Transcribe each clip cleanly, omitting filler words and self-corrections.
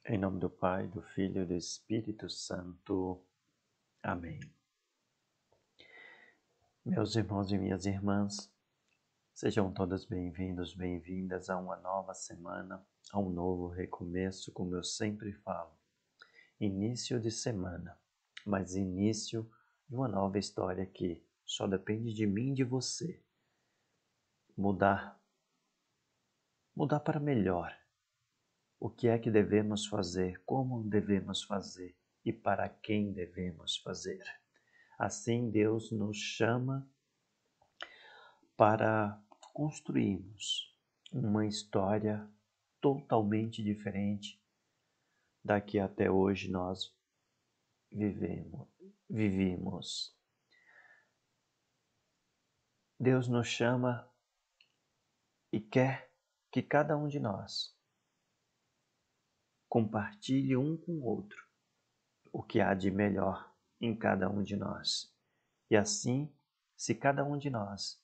Em nome do Pai, do Filho e do Espírito Santo. Amém. Meus irmãos e minhas irmãs, sejam todas bem-vindos, bem-vindas a uma nova semana, a um novo recomeço, como eu sempre falo. Início de semana, mas início de uma nova história que só depende de mim e de você. Mudar para melhor. O que é que devemos fazer, como devemos fazer e para quem devemos fazer. Assim, Deus nos chama para construirmos uma história totalmente diferente da que até hoje nós vivimos. Deus nos chama e quer que cada um de nós compartilhe um com o outro o que há de melhor em cada um de nós. E assim, se cada um de nós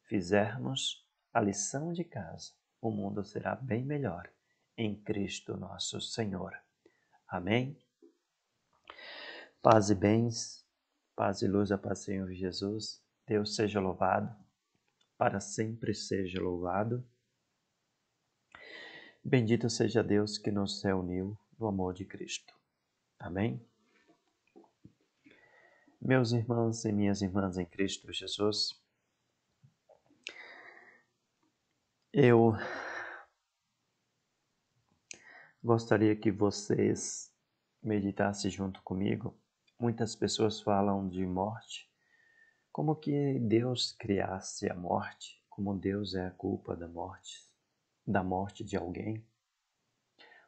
fizermos a lição de casa, o mundo será bem melhor em Cristo nosso Senhor. Amém? Paz e bens, paz e luz a paz, Senhor Jesus. Deus seja louvado, para sempre seja louvado. Bendito seja Deus que nos reuniu no amor de Cristo. Amém? Meus irmãos e minhas irmãs em Cristo Jesus, eu gostaria que vocês meditassem junto comigo. Muitas pessoas falam de morte, como que Deus criasse a morte, como Deus é a culpa da morte de alguém.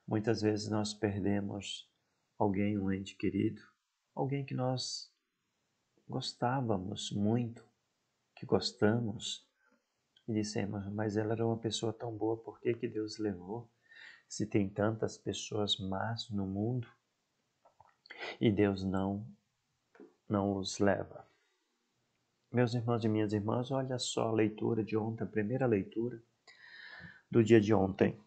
Muitas vezes nós perdemos alguém, um ente querido, alguém que nós gostávamos muito, que gostamos, e dissemos, mas ela era uma pessoa tão boa, por que Deus levou? Se tem tantas pessoas más no mundo e Deus não os leva. Meus irmãos e minhas irmãs, olha só a leitura de ontem, a primeira leitura do dia de ontem.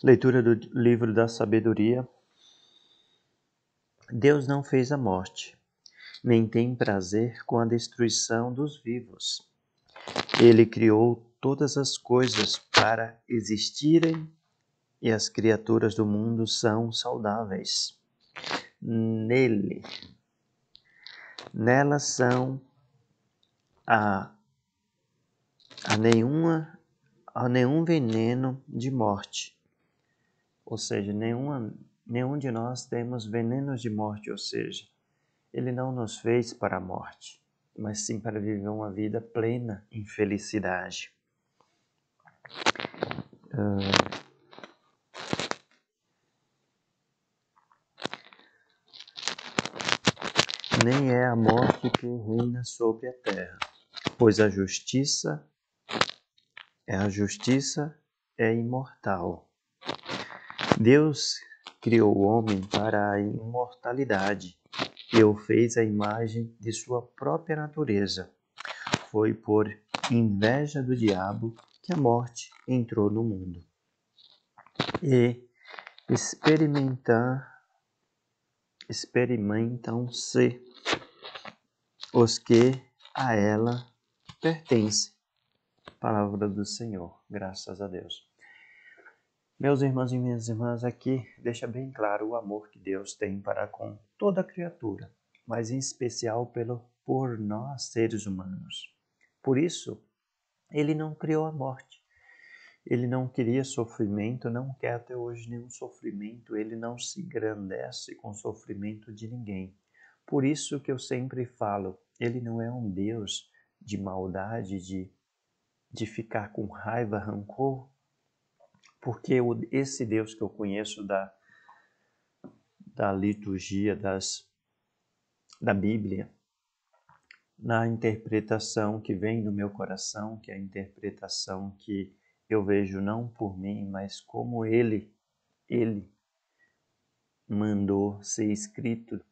Leitura do livro da sabedoria. Deus não fez a morte, nem tem prazer com a destruição dos vivos. Ele criou todas as coisas para existirem e as criaturas do mundo são saudáveis. Nelas são a nenhum veneno de morte. Ou seja, nenhum de nós temos venenos de morte, ou seja, Ele não nos fez para a morte, mas sim para viver uma vida plena em felicidade. Nem é a morte que reina sobre a terra, pois a justiça é imortal. Deus criou o homem para a imortalidade e o fez à imagem de sua própria natureza. Foi por inveja do diabo que a morte entrou no mundo. E experimentam-se os que a ela pertencem. Palavra do Senhor, graças a Deus. Meus irmãos e minhas irmãs, aqui deixa bem claro o amor que Deus tem para com toda a criatura, mas em especial por nós, seres humanos. Por isso, Ele não criou a morte. Ele não queria sofrimento, não quer até hoje nenhum sofrimento. Ele não se engrandece com o sofrimento de ninguém. Por isso que eu sempre falo, Ele não é um Deus de maldade, de ficar com raiva, rancor, porque esse Deus que eu conheço da liturgia, da Bíblia, na interpretação que vem do meu coração, que é a interpretação que eu vejo não por mim, mas como Ele mandou ser escrito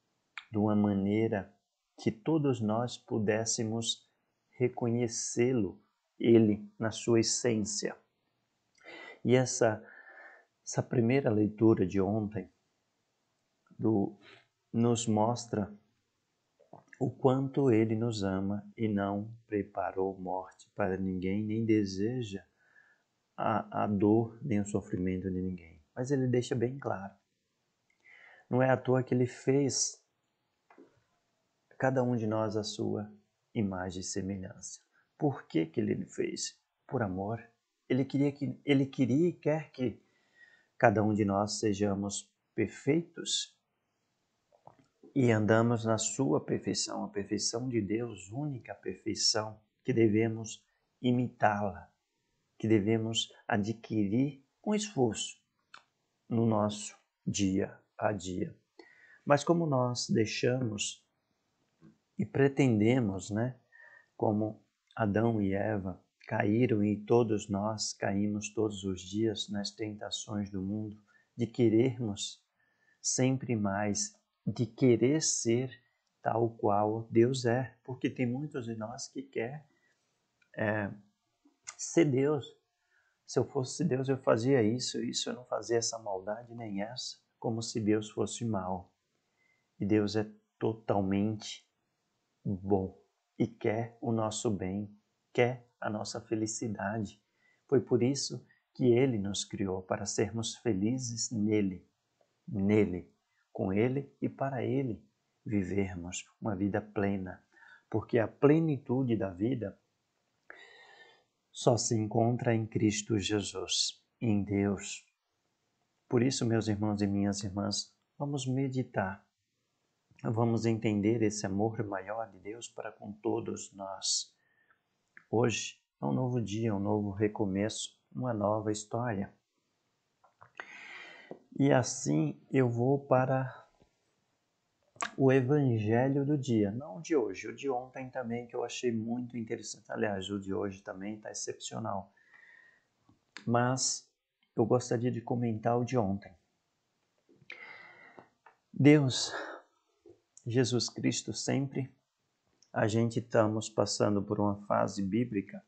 de uma maneira que todos nós pudéssemos reconhecê-lo, Ele na sua essência. E essa primeira leitura de ontem nos mostra o quanto Ele nos ama e não preparou morte para ninguém, nem deseja a dor nem o sofrimento de ninguém. Mas Ele deixa bem claro. Não é à toa que Ele fez cada um de nós a sua imagem e semelhança. Por que Ele fez? Por amor. Ele queria e quer que cada um de nós sejamos perfeitos e andamos na sua perfeição, a perfeição de Deus, única perfeição, que devemos imitá-la, que devemos adquirir com esforço no nosso dia a dia. Mas como nós deixamos e pretendemos, como Adão e Eva caíram e todos nós caímos todos os dias nas tentações do mundo, de querermos sempre mais, de querer ser tal qual Deus é, porque tem muitos de nós que quer ser Deus. Se eu fosse Deus, eu fazia isso, eu não fazia essa maldade nem essa, como se Deus fosse mal. E Deus é totalmente bom e quer o nosso bem, quer a nossa felicidade. Foi por isso que Ele nos criou, para sermos felizes nele, com Ele e para Ele vivermos uma vida plena. Porque a plenitude da vida só se encontra em Cristo Jesus, em Deus. Por isso, meus irmãos e minhas irmãs, vamos meditar. Vamos entender esse amor maior de Deus para com todos nós. Hoje é um novo dia, um novo recomeço, uma nova história. E assim eu vou para o evangelho do dia, não o de hoje, o de ontem também, que eu achei muito interessante. Aliás, o de hoje também está excepcional. Mas eu gostaria de comentar o de ontem. Deus, Jesus Cristo, sempre a gente estamos passando por uma fase bíblica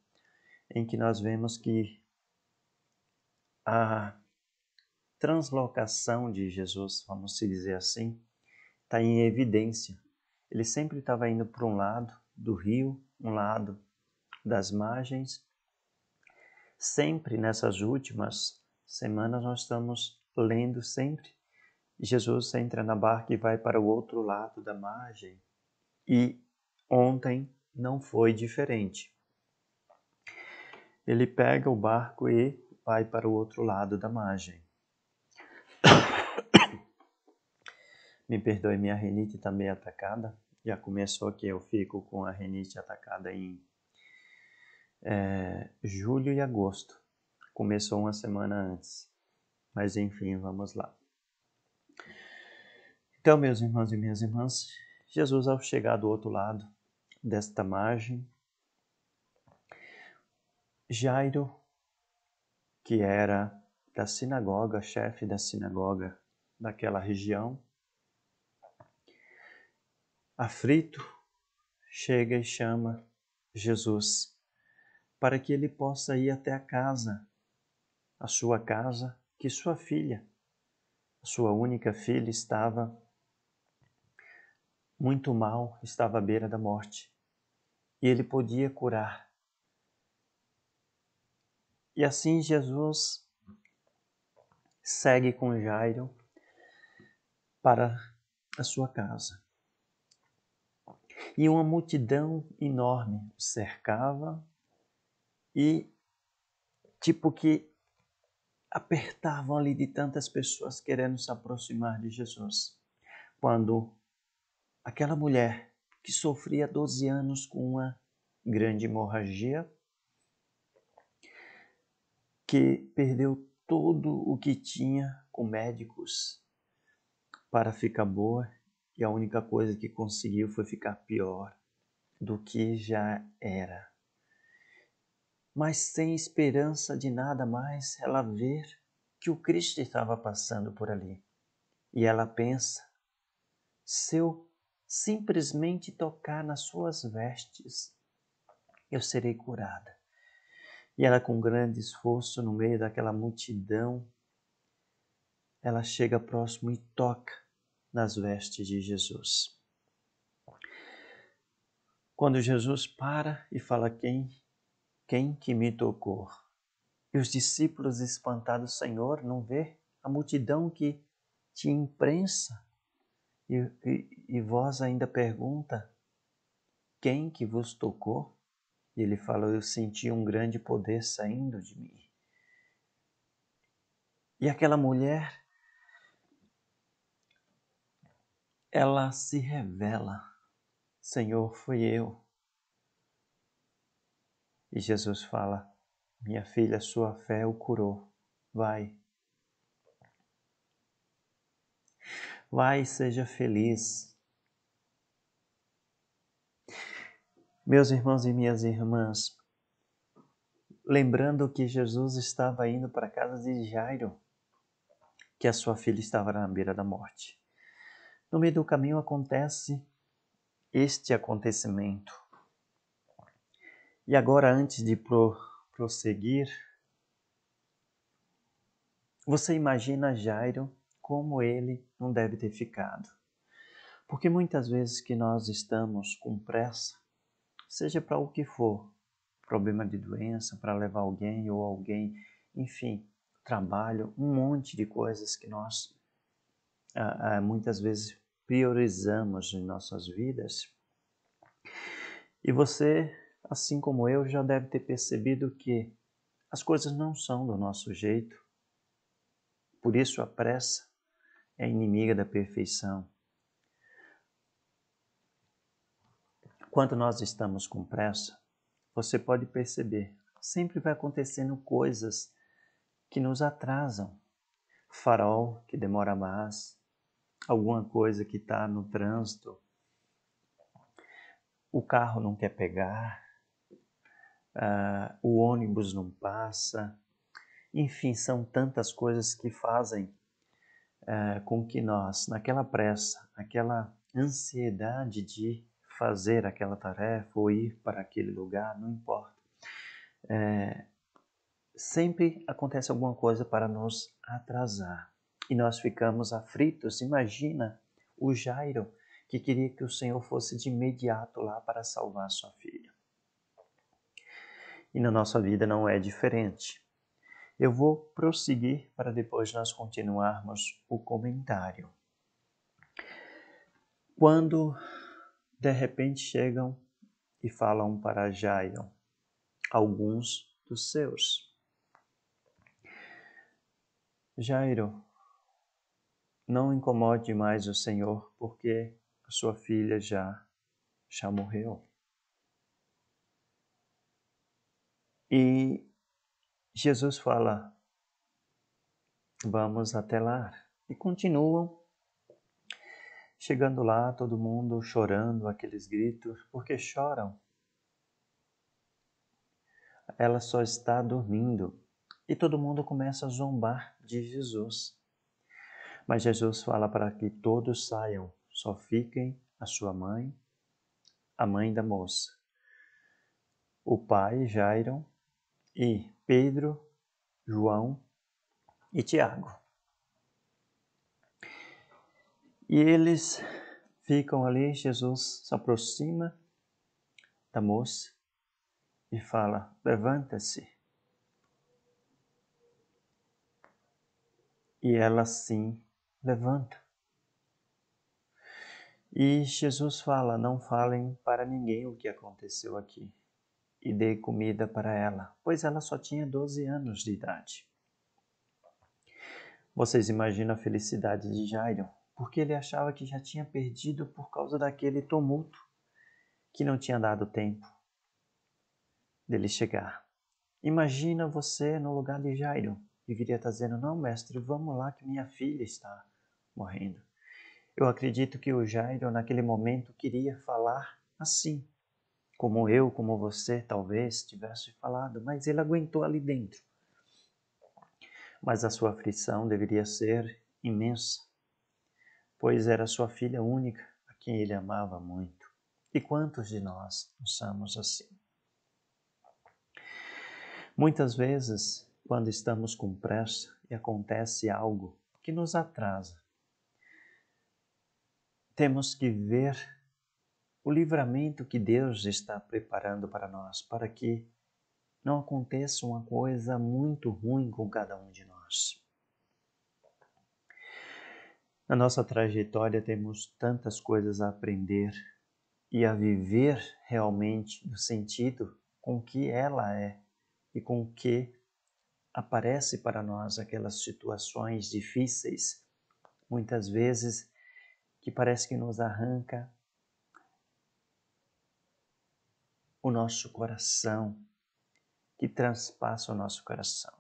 em que nós vemos que a translocação de Jesus, vamos dizer assim, está em evidência. Ele sempre estava indo para um lado do rio, um lado das margens. Sempre nessas últimas semanas nós estamos lendo sempre. Jesus entra na barca e vai para o outro lado da margem. E ontem não foi diferente. Ele pega o barco e vai para o outro lado da margem. Me perdoe, minha rinite está meio atacada. Já começou que eu fico com a rinite atacada em julho e agosto. Começou uma semana antes. Mas enfim, vamos lá. Então, meus irmãos e minhas irmãs, Jesus, ao chegar do outro lado desta margem, Jairo, que era da sinagoga, chefe da sinagoga daquela região, aflito, chega e chama Jesus para que ele possa ir até a sua casa, que sua filha, a sua única filha, estava muito mal, estava à beira da morte. E ele podia curar. E assim Jesus segue com Jairo para a sua casa. E uma multidão enorme o cercava e tipo que apertavam ali de tantas pessoas querendo se aproximar de Jesus. Quando aquela mulher que sofria 12 anos com uma grande hemorragia, que perdeu tudo o que tinha com médicos para ficar boa, e a única coisa que conseguiu foi ficar pior do que já era. Mas sem esperança de nada mais, ela vê que o Cristo estava passando por ali. E ela pensa, se eu simplesmente tocar nas suas vestes, eu serei curada. E ela, com grande esforço, no meio daquela multidão, ela chega próximo e toca nas vestes de Jesus. Quando Jesus para e fala, quem que me tocou? E os discípulos espantados, Senhor, não vê a multidão que te imprensa? E vós ainda pergunta, quem que vos tocou? E ele fala, eu senti um grande poder saindo de mim. E aquela mulher, ela se revela, Senhor, fui eu. E Jesus fala, minha filha, sua fé o curou. Vai. Vai e seja feliz. Meus irmãos e minhas irmãs, lembrando que Jesus estava indo para a casa de Jairo, que a sua filha estava na beira da morte. No meio do caminho acontece este acontecimento. E agora, antes de prosseguir, você imagina Jairo como ele não deve ter ficado. Porque muitas vezes que nós estamos com pressa, seja para o que for, problema de doença, para levar alguém ou alguém, enfim, trabalho, um monte de coisas que nós muitas vezes priorizamos em nossas vidas. E você, assim como eu, já deve ter percebido que as coisas não são do nosso jeito. Por isso a pressa é inimiga da perfeição. Quando nós estamos com pressa, você pode perceber, sempre vai acontecendo coisas que nos atrasam. Farol que demora mais, alguma coisa que está no trânsito, o carro não quer pegar, o ônibus não passa. Enfim, são tantas coisas que fazem com que nós, naquela pressa, aquela ansiedade de fazer aquela tarefa ou ir para aquele lugar, não importa. Sempre acontece alguma coisa para nos atrasar e nós ficamos aflitos. Imagina o Jairo, que queria que o Senhor fosse de imediato lá para salvar sua filha. E na nossa vida não é diferente. Eu vou prosseguir para depois nós continuarmos o comentário. Quando de repente chegam e falam para Jairo, alguns dos seus. Jairo, não incomode mais o Senhor, porque a sua filha já morreu. E Jesus fala, vamos até lá. E continuam. Chegando lá, todo mundo chorando, aqueles gritos. Por que choram? Ela só está dormindo. E todo mundo começa a zombar de Jesus. Mas Jesus fala para que todos saiam, só fiquem a sua mãe, a mãe da moça, o pai, Jairo, e Pedro, João e Tiago. E eles ficam ali, Jesus se aproxima da moça e fala, levanta-se. E ela sim levanta. E Jesus fala, não falem para ninguém o que aconteceu aqui. E dê comida para ela, pois ela só tinha 12 anos de idade. Vocês imaginam a felicidade de Jairo, porque ele achava que já tinha perdido por causa daquele tumulto, que não tinha dado tempo dele chegar. Imagina você no lugar de Jairo, deveria estar dizendo, não mestre, vamos lá que minha filha está morrendo. Eu acredito que o Jairo naquele momento queria falar assim, como eu, como você talvez tivesse falado, mas ele aguentou ali dentro. Mas a sua aflição deveria ser imensa, pois era sua filha única, a quem ele amava muito. E quantos de nós não somos assim? Muitas vezes, quando estamos com pressa e acontece algo que nos atrasa, temos que ver o livramento que Deus está preparando para nós, para que não aconteça uma coisa muito ruim com cada um de nós. Na nossa trajetória temos tantas coisas a aprender e a viver realmente no sentido com que ela é e com que aparece para nós aquelas situações difíceis, muitas vezes que parece que nos arranca o nosso coração, que transpassa o nosso coração.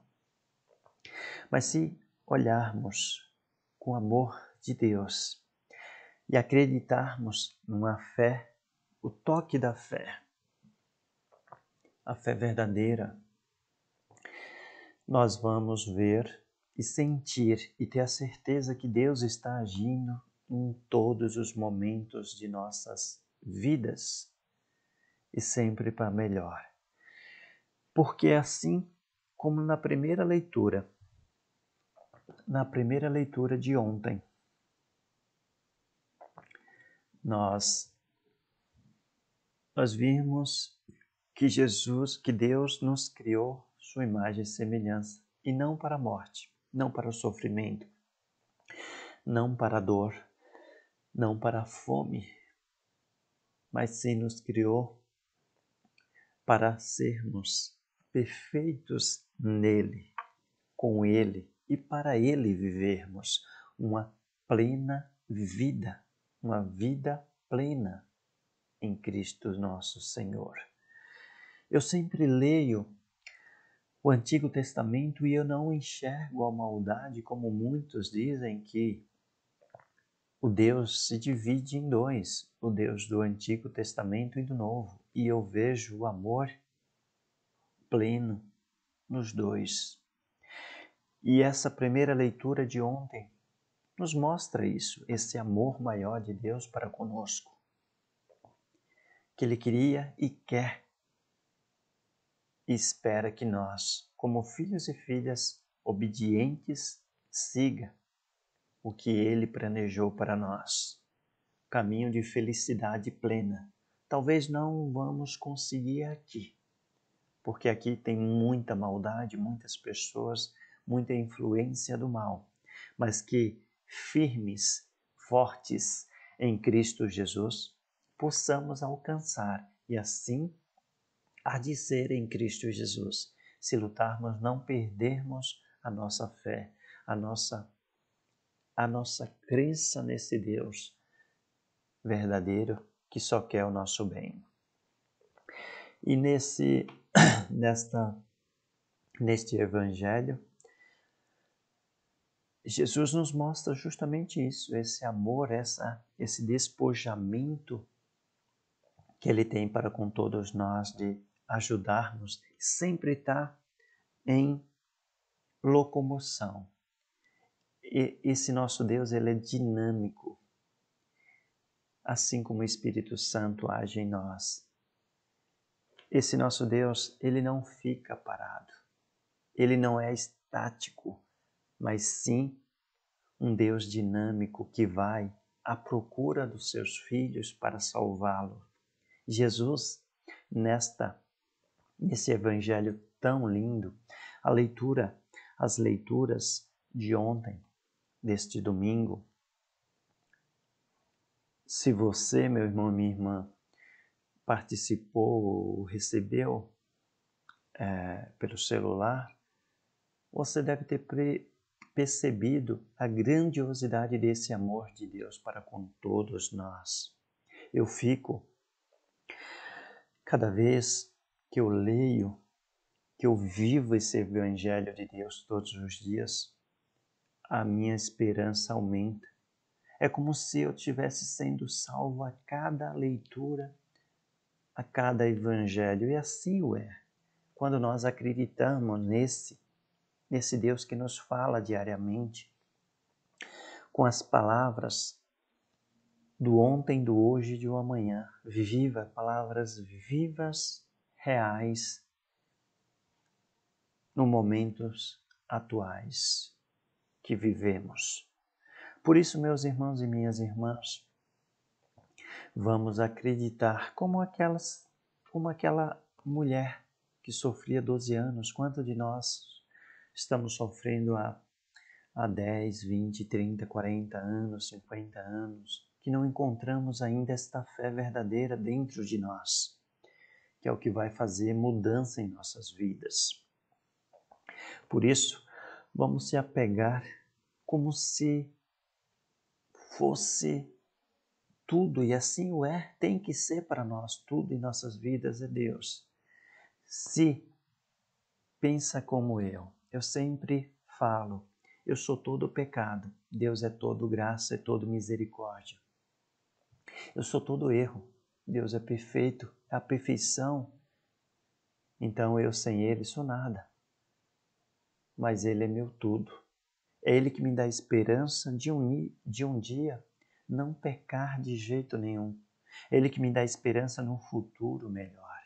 Mas se olharmos com o amor de Deus e acreditarmos numa fé, o toque da fé, a fé verdadeira, nós vamos ver e sentir e ter a certeza que Deus está agindo em todos os momentos de nossas vidas e sempre para melhor. Porque assim como na primeira leitura de ontem, nós vimos que Deus nos criou sua imagem e semelhança, e não para a morte, não para o sofrimento, não para a dor, não para a fome, mas sim nos criou para sermos perfeitos nele, com ele e para ele vivermos uma plena vida, uma vida plena em Cristo nosso Senhor. Eu sempre leio o Antigo Testamento e eu não enxergo a maldade como muitos dizem que o Deus se divide em dois, o Deus do Antigo Testamento e do Novo, e eu vejo o amor pleno nos dois. E essa primeira leitura de ontem nos mostra isso, esse amor maior de Deus para conosco, que Ele queria e quer e espera que nós, como filhos e filhas obedientes, siga o que Ele planejou para nós. Caminho de felicidade plena. Talvez não vamos conseguir aqui, porque aqui tem muita maldade, muitas pessoas, muita influência do mal, mas que firmes, fortes em Cristo Jesus, possamos alcançar e assim há de ser em Cristo Jesus, se lutarmos não perdermos a nossa fé, a nossa crença nesse Deus verdadeiro que só quer o nosso bem. E neste evangelho, Jesus nos mostra justamente isso, esse amor, esse despojamento que Ele tem para com todos nós de ajudarmos, sempre estar em locomoção. E esse nosso Deus, Ele é dinâmico, assim como o Espírito Santo age em nós. Esse nosso Deus, Ele não fica parado, Ele não é estático, mas sim um Deus dinâmico que vai à procura dos seus filhos para salvá-lo. Jesus, nesse evangelho tão lindo, as leituras de ontem, deste domingo, se você, meu irmão e minha irmã, participou ou recebeu pelo celular, você deve ter percebido a grandiosidade desse amor de Deus para com todos nós. Eu fico, cada vez que eu leio, que eu vivo esse Evangelho de Deus todos os dias, a minha esperança aumenta. É como se eu estivesse sendo salvo a cada leitura, a cada Evangelho. E assim o é. Quando nós acreditamos nesse Deus que nos fala diariamente, com as palavras do ontem, do hoje e do amanhã. Palavras vivas, reais, nos momentos atuais que vivemos. Por isso, meus irmãos e minhas irmãs, vamos acreditar como aquela mulher que sofria 12 anos. Quantos de nós estamos sofrendo há 10, 20, 30, 40 anos, 50 anos, que não encontramos ainda esta fé verdadeira dentro de nós, que é o que vai fazer mudança em nossas vidas. Por isso, vamos se apegar como se fosse tudo, e assim o é, tem que ser para nós, tudo em nossas vidas é Deus. Se pensa como eu sempre falo, eu sou todo pecado, Deus é todo graça, é todo misericórdia. Eu sou todo erro, Deus é perfeito, é a perfeição, então eu sem Ele sou nada. Mas Ele é meu tudo. É Ele que me dá esperança de um dia não pecar de jeito nenhum. É Ele que me dá esperança num futuro melhor.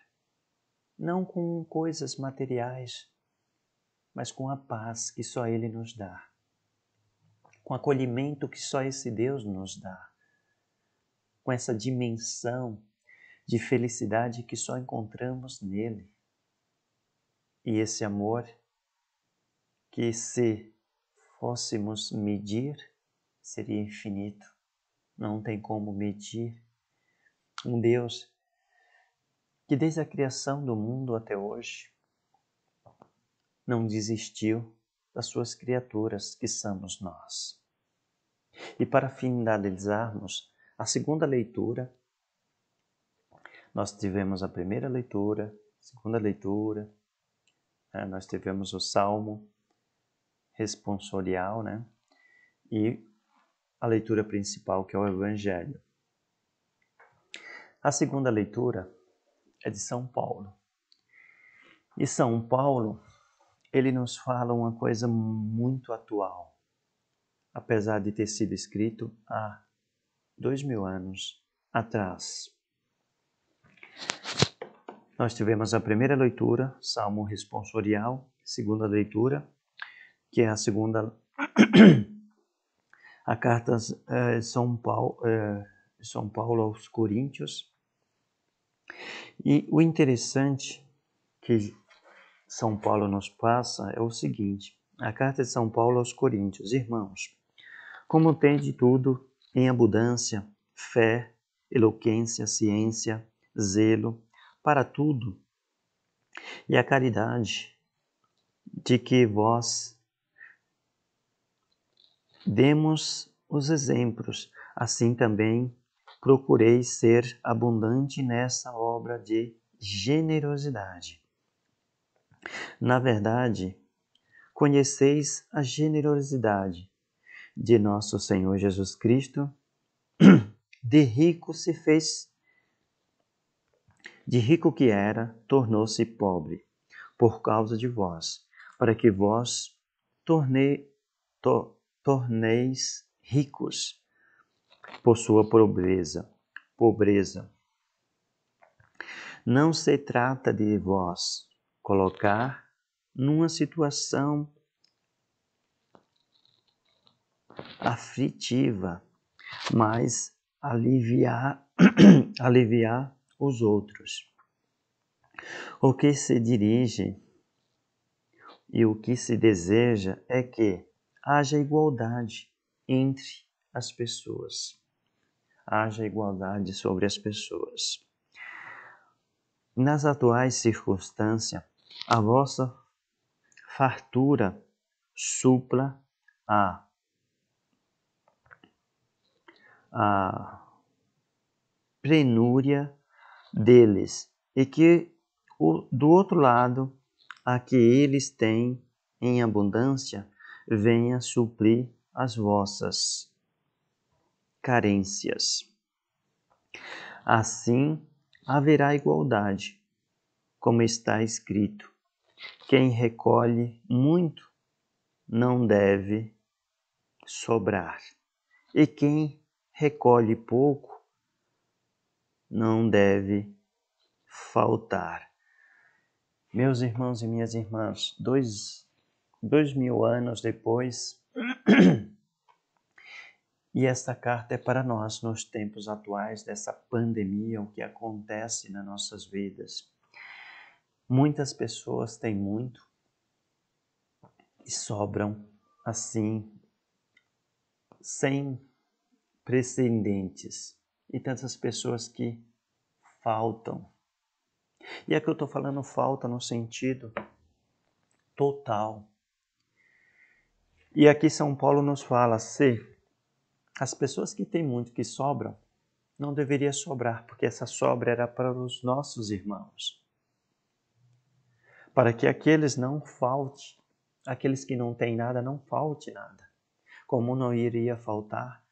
Não com coisas materiais, mas com a paz que só Ele nos dá. Com o acolhimento que só esse Deus nos dá. Com essa dimensão de felicidade que só encontramos nele. E esse amor que, se fôssemos medir, seria infinito. Não tem como medir. Um Deus que desde a criação do mundo até hoje não desistiu das suas criaturas, que somos nós. E para finalizarmos a segunda leitura, nós tivemos a primeira leitura, a segunda leitura, nós tivemos o Salmo responsorial, e a leitura principal, que é o Evangelho. A segunda leitura é de São Paulo. E São Paulo, ele nos fala uma coisa muito atual, apesar de ter sido escrito há 2000 anos atrás. Nós tivemos a primeira leitura, Salmo responsorial, segunda leitura, que é a segunda, a carta São Paulo aos Coríntios. E o interessante que São Paulo nos passa é o seguinte: a carta de São Paulo aos Coríntios. Irmãos, como tem de tudo em abundância, fé, eloquência, ciência, zelo, para tudo, e a caridade, de que vós demos os exemplos, assim também procureis ser abundante nessa obra de generosidade. Na verdade, conheceis a generosidade de nosso Senhor Jesus Cristo, de rico que era, tornou-se pobre, por causa de vós, para que vós torneis ricos por sua pobreza. Não se trata de vós colocar numa situação aflitiva, mas aliviar os outros. O que se dirige e o que se deseja é que haja igualdade entre as pessoas. Haja igualdade sobre as pessoas. Nas atuais circunstâncias, a vossa fartura supla a penúria deles, e que do outro lado, a que eles têm em abundância, venha suprir as vossas carências. Assim haverá igualdade, como está escrito: quem recolhe muito não deve sobrar, e quem recolhe pouco não deve faltar. Meus irmãos e minhas irmãs, 2000 anos depois, e esta carta é para nós nos tempos atuais dessa pandemia, o que acontece nas nossas vidas. Muitas pessoas têm muito e sobram assim, sem precedentes. E tantas pessoas que faltam. E aqui eu estou falando falta no sentido total. E aqui São Paulo nos fala, se as pessoas que têm muito que sobram, não deveria sobrar, porque essa sobra era para os nossos irmãos. Para que aqueles não falte, aqueles que não têm nada, não falte nada. Como não iria faltar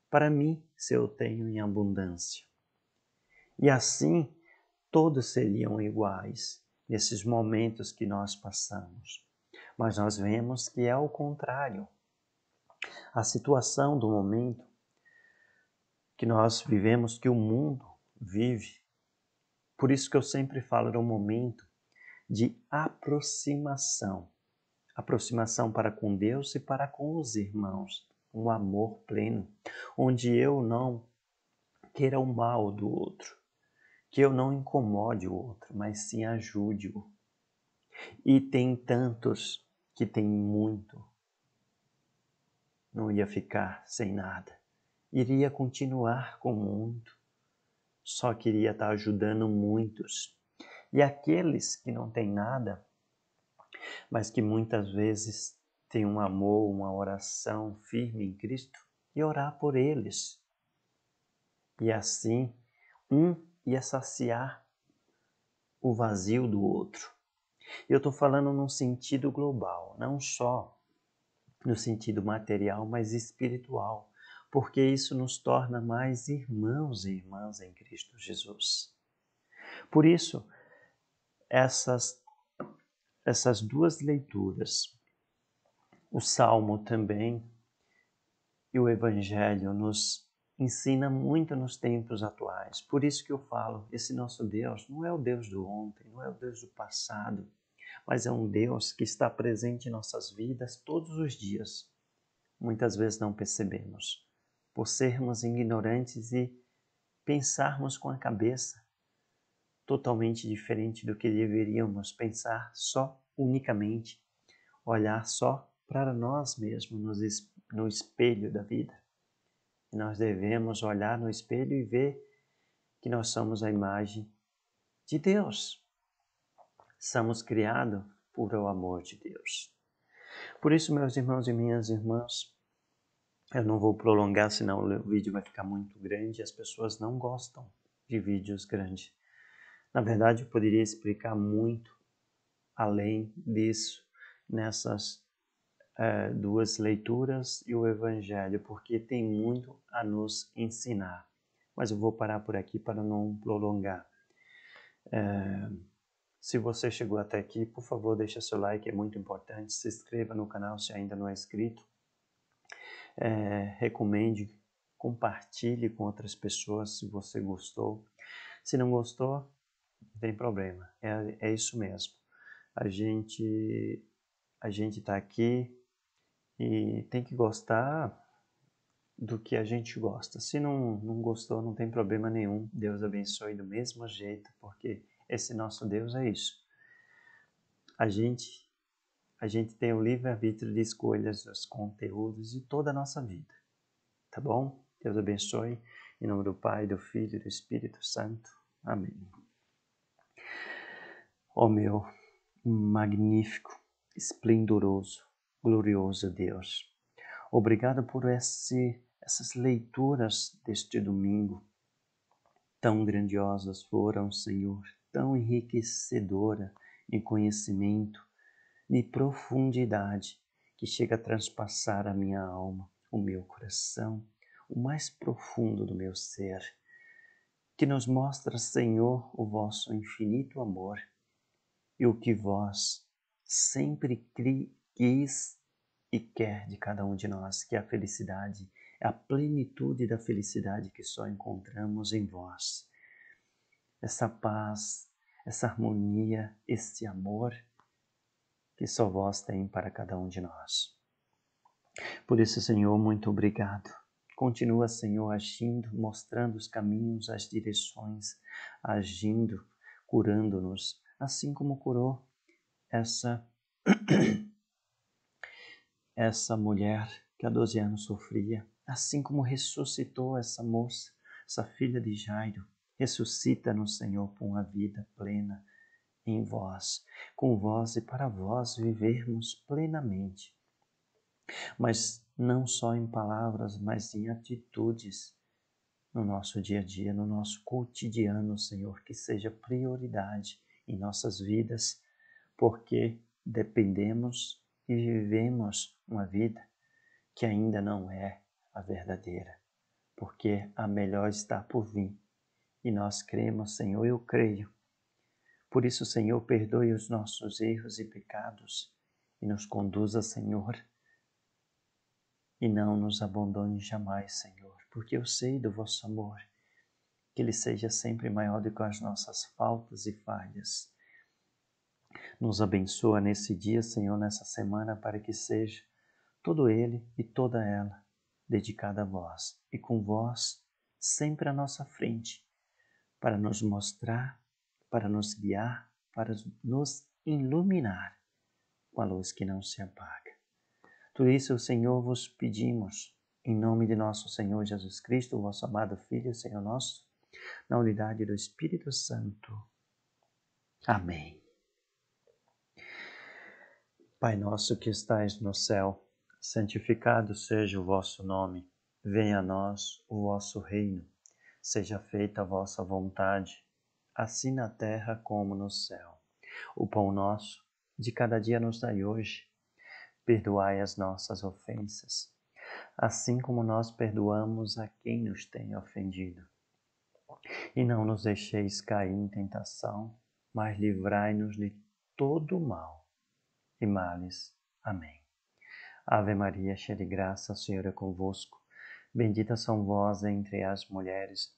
para mim, se eu tenho em abundância. E assim, todos seriam iguais nesses momentos que nós passamos. Mas nós vemos que é o contrário. A situação do momento que nós vivemos, que o mundo vive. Por isso que eu sempre falo de um momento de aproximação. Aproximação para com Deus e para com os irmãos. Um amor pleno, onde eu não queira o mal do outro, que eu não incomode o outro, mas sim ajude-o. E tem tantos que têm muito, não ia ficar sem nada, iria continuar com muito, só queria estar ajudando muitos. E aqueles que não têm nada, mas que muitas vezes têm um amor, uma oração firme em Cristo, e orar por eles. E assim, um ia saciar o vazio do outro. Eu estou falando num sentido global, não só no sentido material, mas espiritual, porque isso nos torna mais irmãos e irmãs em Cristo Jesus. Por isso, essas duas leituras, o Salmo também e o Evangelho, nos ensina muito nos tempos atuais. Por isso que eu falo, esse nosso Deus não é o Deus do ontem, não é o Deus do passado, mas é um Deus que está presente em nossas vidas todos os dias. Muitas vezes não percebemos, por sermos ignorantes e pensarmos com a cabeça totalmente diferente do que deveríamos pensar, só unicamente olhar só para nós mesmos no espelho da vida. E nós devemos olhar no espelho e ver que nós somos a imagem de Deus. Somos criados por o amor de Deus. Por isso, meus irmãos e minhas irmãs, eu não vou prolongar, senão o vídeo vai ficar muito grande e as pessoas não gostam de vídeos grandes. Na verdade, eu poderia explicar muito além disso nessas duas leituras e o Evangelho, porque tem muito a nos ensinar. Mas eu vou parar por aqui para não prolongar. Se você chegou até aqui, por favor, deixa seu like, é muito importante. Se inscreva no canal se ainda não é inscrito. Recomende, compartilhe com outras pessoas se você gostou. Se não gostou, não tem problema. É isso mesmo. A gente está aqui e tem que gostar do que a gente gosta. Se não gostou, não tem problema nenhum. Deus abençoe do mesmo jeito, porque esse nosso Deus é isso. A gente tem o livre-arbítrio de escolhas dos conteúdos de toda a nossa vida. Tá bom? Deus abençoe. Em nome do Pai, do Filho e do Espírito Santo. Amém. Ó meu magnífico, esplendoroso, glorioso Deus, obrigado por essas leituras deste domingo. Tão grandiosas foram, Senhor, tão enriquecedora em conhecimento, de profundidade, que chega a transpassar a minha alma, o meu coração, o mais profundo do meu ser, que nos mostra, Senhor, o vosso infinito amor e o que vós sempre quis e quer de cada um de nós, que é a felicidade, é a plenitude da felicidade que só encontramos em vós. Essa paz, essa harmonia, esse amor que só vós tem para cada um de nós. Por isso, Senhor, muito obrigado. Continua, Senhor, agindo, mostrando os caminhos, as direções, agindo, curando-nos, assim como curou essa mulher que há 12 anos sofria, assim como ressuscitou essa moça, essa filha de Jairo. Ressuscita-nos, Senhor, por uma vida plena em vós, com vós e para vós vivermos plenamente. Mas não só em palavras, mas em atitudes no nosso dia a dia, no nosso cotidiano, Senhor, que seja prioridade em nossas vidas, porque dependemos e vivemos uma vida que ainda não é a verdadeira, porque a melhor está por vir. E nós cremos, Senhor, eu creio. Por isso, Senhor, perdoe os nossos erros e pecados e nos conduza, Senhor, e não nos abandone jamais, Senhor, porque eu sei do vosso amor, que ele seja sempre maior do que as nossas faltas e falhas. Nos abençoa nesse dia, Senhor, nessa semana, para que seja todo ele e toda ela dedicada a vós, e com vós sempre à nossa frente, para nos mostrar, para nos guiar, para nos iluminar com a luz que não se apaga. Tudo isso, Senhor, vos pedimos, em nome de nosso Senhor Jesus Cristo, vosso amado Filho, Senhor nosso, na unidade do Espírito Santo. Amém. Pai nosso que estais no céu, santificado seja o vosso nome. Venha a nós o vosso reino. Seja feita a vossa vontade, assim na terra como no céu. O pão nosso de cada dia nos dai hoje. Perdoai as nossas ofensas, assim como nós perdoamos a quem nos tem ofendido. E não nos deixeis cair em tentação, mas livrai-nos de todo o mal e males. Amém. Ave Maria, cheia de graça, o Senhor é convosco. Bendita são vós entre as mulheres.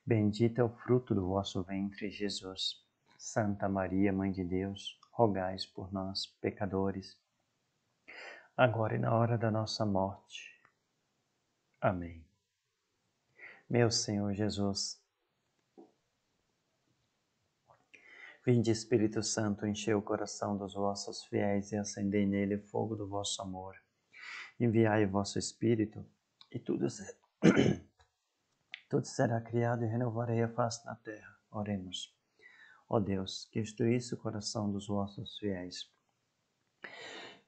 Bendito é o fruto do vosso ventre, Jesus. Santa Maria, Mãe de Deus, rogai por nós, pecadores, agora e na hora da nossa morte. Amém. Meu Senhor Jesus, vinde, Espírito Santo, enchei o coração dos vossos fiéis e acendei nele o fogo do vosso amor. Enviai o vosso Espírito, e tudo será criado e renovarei a face da terra. Oremos. Ó Deus, que instruísse o coração dos vossos fiéis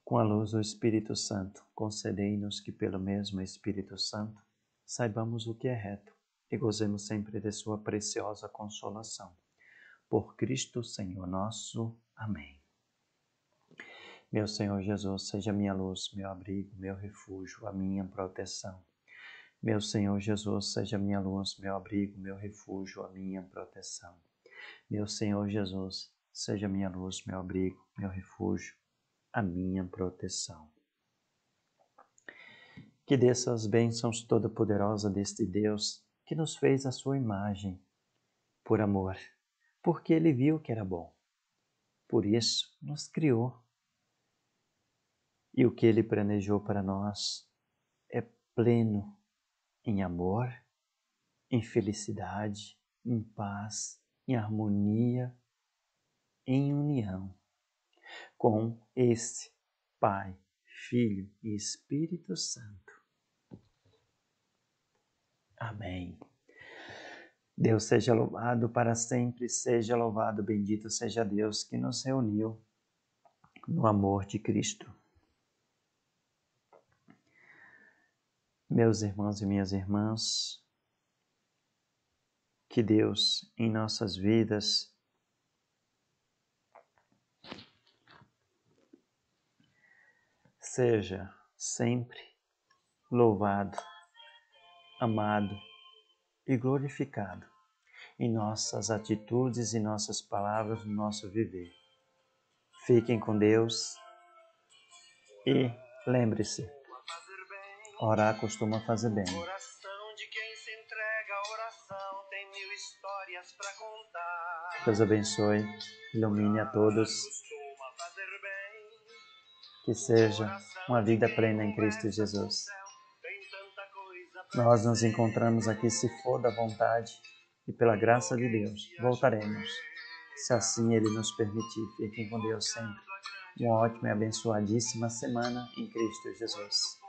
com a luz do Espírito Santo, concedei-nos que pelo mesmo Espírito Santo saibamos o que é reto e gozemos sempre de sua preciosa consolação. Por Cristo Senhor nosso. Amém. Meu Senhor Jesus, seja minha luz, meu abrigo, meu refúgio, a minha proteção. Meu Senhor Jesus, seja minha luz, meu abrigo, meu refúgio, a minha proteção. Meu Senhor Jesus, seja minha luz, meu abrigo, meu refúgio, a minha proteção. Que desça as bênçãos toda-poderosa deste Deus que nos fez a sua imagem, por amor, porque Ele viu que era bom. Por isso nos criou. E o que Ele planejou para nós é pleno em amor, em felicidade, em paz, em harmonia, em união com esse Pai, Filho e Espírito Santo. Amém. Deus seja louvado para sempre, seja louvado, bendito seja Deus que nos reuniu no amor de Cristo. Meus irmãos e minhas irmãs, que Deus em nossas vidas seja sempre louvado, amado e glorificado em nossas atitudes e nossas palavras, no nosso viver. Fiquem com Deus e lembre-se, orar costuma fazer bem. Oração de quem se entrega à oração tem mil histórias pra contar. Deus abençoe, ilumine a todos. Que seja uma vida plena em Cristo Jesus. Nós nos encontramos aqui, se for da vontade e pela graça de Deus, voltaremos, se assim Ele nos permitir. Fiquem com Deus sempre. Uma ótima e abençoadíssima semana em Cristo Jesus.